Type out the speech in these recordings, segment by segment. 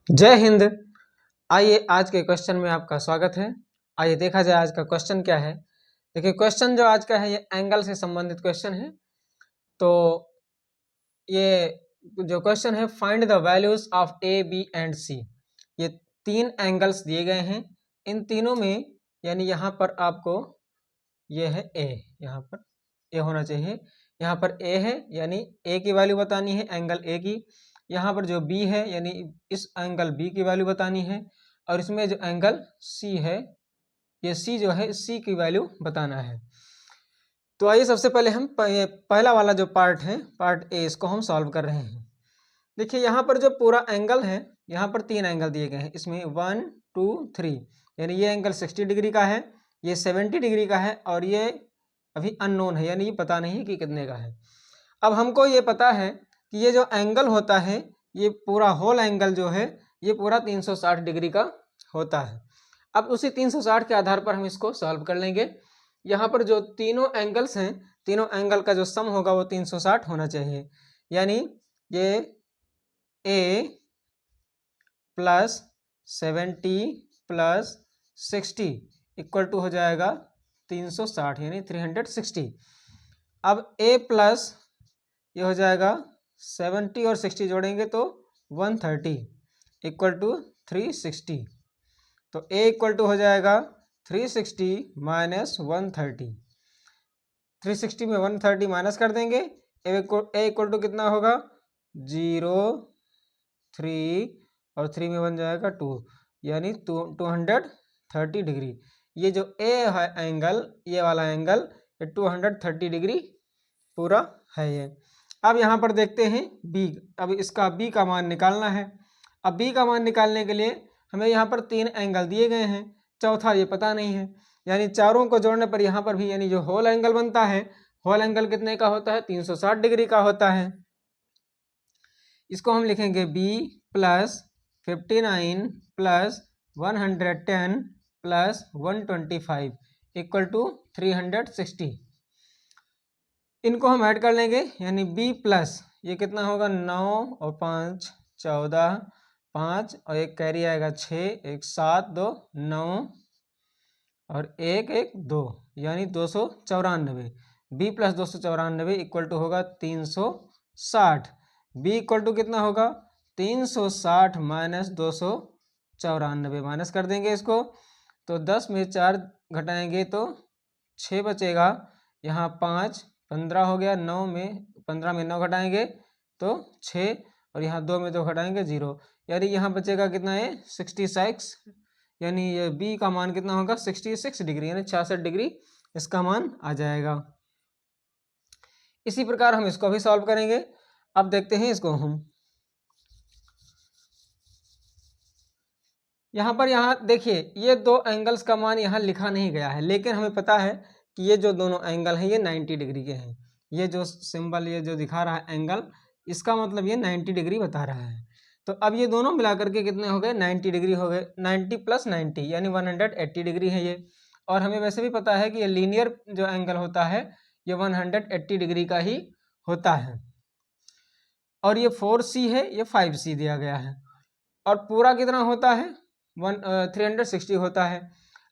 जय हिंद। आइए आज के क्वेश्चन में आपका स्वागत है। आइए देखा जाए आज का क्वेश्चन क्या है। देखिए क्वेश्चन जो आज का है ये एंगल से संबंधित क्वेश्चन है। तो ये जो क्वेश्चन है, find the values of A B and C. ये तीन एंगल्स दिए गए हैं। इन तीनों में यानी यहाँ पर आपको ये है ए, यहाँ पर ए होना चाहिए। यहाँ पर ए है यानी ए की वैल्यू बतानी है, एंगल ए की। यहाँ पर जो बी है यानी इस एंगल बी की वैल्यू बतानी है। और इसमें जो एंगल सी है, ये सी जो है सी की वैल्यू बताना है। तो आइए सबसे पहले हम पहला वाला जो पार्ट है, पार्ट ए, इसको हम सॉल्व कर रहे हैं। देखिए यहाँ पर जो पूरा एंगल है, यहाँ पर तीन एंगल दिए गए हैं। इसमें 1 2 3 यानी ये एंगल 60 डिग्री का है, ये 70 डिग्री का है और ये अभी अननोन है यानी ये पता नहीं है कि कितने का है। अब हमको ये पता है कि ये जो एंगल होता है, ये पूरा होल एंगल जो है ये पूरा 360 डिग्री का होता है। अब उसी 360 के आधार पर हम इसको सॉल्व कर लेंगे। यहाँ पर जो तीनों एंगल्स हैं, तीनों एंगल का जो सम होगा वो 360 होना चाहिए। यानी ये ए प्लस 70 प्लस 60 इक्वल टू हो जाएगा 360 यानी 360। अब ए प्लस ये हो जाएगा 70 और 60 जोड़ेंगे तो 130 इक्वल टू 360। तो ए इक्वल टू हो जाएगा 360 माइनस 130। 360 में 130 माइनस कर देंगे, ए इक्वल टू कितना होगा 0 3 और 3 में बन जाएगा 2 यानी 230 डिग्री। ये जो ए है एंगल, ये वाला एंगल ये 230 डिग्री पूरा है ये। अब यहाँ पर देखते हैं बी। अब इसका बी का मान निकालना है। अब बी का मान निकालने के लिए हमें यहाँ पर तीन एंगल दिए गए हैं, चौथा ये पता नहीं है। यानी चारों को जोड़ने पर यहाँ पर भी यानी जो होल एंगल बनता है, होल एंगल कितने का होता है 360 डिग्री का होता है। इसको हम लिखेंगे B plus 59 plus 110 plus 125 equal to 360। इनको हम ऐड कर लेंगे यानी b प्लस ये कितना होगा 9 और 5 14, 5 और एक कैरी आएगा 6, एक 7 2 9 और एक 2 यानी 294। b प्लस 294 इक्वल टू होगा 360। b इक्वल टू कितना होगा 360 माइनस 294 माइनस कर देंगे इसको। तो 10 में 4 घटाएंगे तो 6 बचेगा, यहाँ 5 15 हो गया, 9 में 15 में 9 घटाएंगे तो 6 और यहाँ 2 में 2 घटाएंगे 0 यानी यहाँ बचेगा कितना है 66। यानी ये बी का मान कितना होगा 66 डिग्री यानी 66 डिग्री इसका मान आ जाएगा। इसी प्रकार हम इसको भी सॉल्व करेंगे। अब देखते हैं इसको हम यहाँ देखिए ये दो एंगल्स का मान यहाँ लिखा नहीं गया है, लेकिन हमें पता है कि ये जो दोनों एंगल हैं ये 90 डिग्री के हैं। ये जो सिंबल ये जो दिखा रहा है एंगल, इसका मतलब ये 90 डिग्री बता रहा है। तो अब ये दोनों मिला करके कितने हो गए 90 डिग्री हो गए। 90 प्लस 90 यानी 180 डिग्री है ये। और हमें वैसे भी पता है कि ये लीनियर जो एंगल होता है ये 180 डिग्री का ही होता है। और ये 4C है, ये 5C दिया गया है। और पूरा कितना होता है 360 होता है।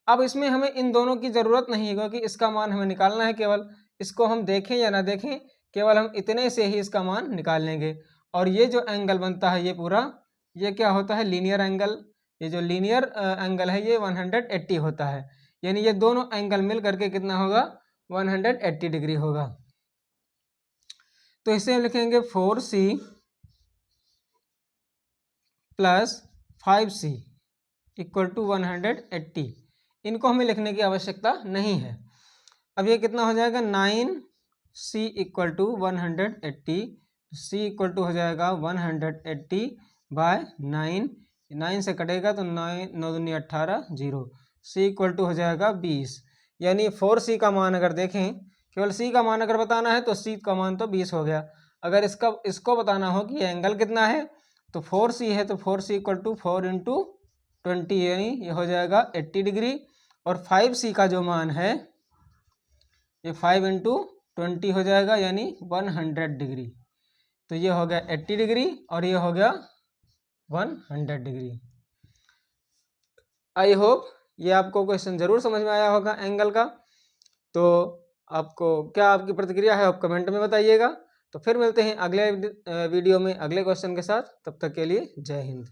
अब इसमें हमें इन दोनों की ज़रूरत नहीं है क्योंकि इसका मान हमें निकालना है। केवल इसको हम देखें या ना देखें, केवल हम इतने से ही इसका मान निकाल लेंगे। और ये जो एंगल बनता है ये पूरा, ये क्या होता है लीनियर एंगल। ये जो लीनियर एंगल है ये 180 होता है। यानी ये दोनों एंगल मिल करके कितना होगा 180 डिग्री होगा। तो इसे हम लिखेंगे 4C plus 5C equal to 180। इनको हमें लिखने की आवश्यकता नहीं है। अब ये कितना हो जाएगा 9C equal to 180। C equal to हो जाएगा 180 बाय 9। 9 से कटेगा तो 9 9 दूनी 18 0। C इक्वल टू हो जाएगा 20। यानी 4C का मान अगर देखें, केवल C का मान अगर बताना है तो C का मान तो 20 हो गया। अगर इसको बताना हो कि एंगल कितना है तो 4C है तो 4C इक्वल टू 4 इंटू 20 यानी ये हो जाएगा 80 डिग्री। और 5C का जो मान है ये 5 इंटू 20 हो जाएगा यानी 100 डिग्री। तो ये हो गया 80 डिग्री और ये हो गया 100 डिग्री। आई होप ये आपको क्वेश्चन जरूर समझ में आया होगा एंगल का। तो आपको क्या आपकी प्रतिक्रिया है आप कमेंट में बताइएगा। तो फिर मिलते हैं अगले वीडियो में अगले क्वेश्चन के साथ, तब तक के लिए जय हिंद।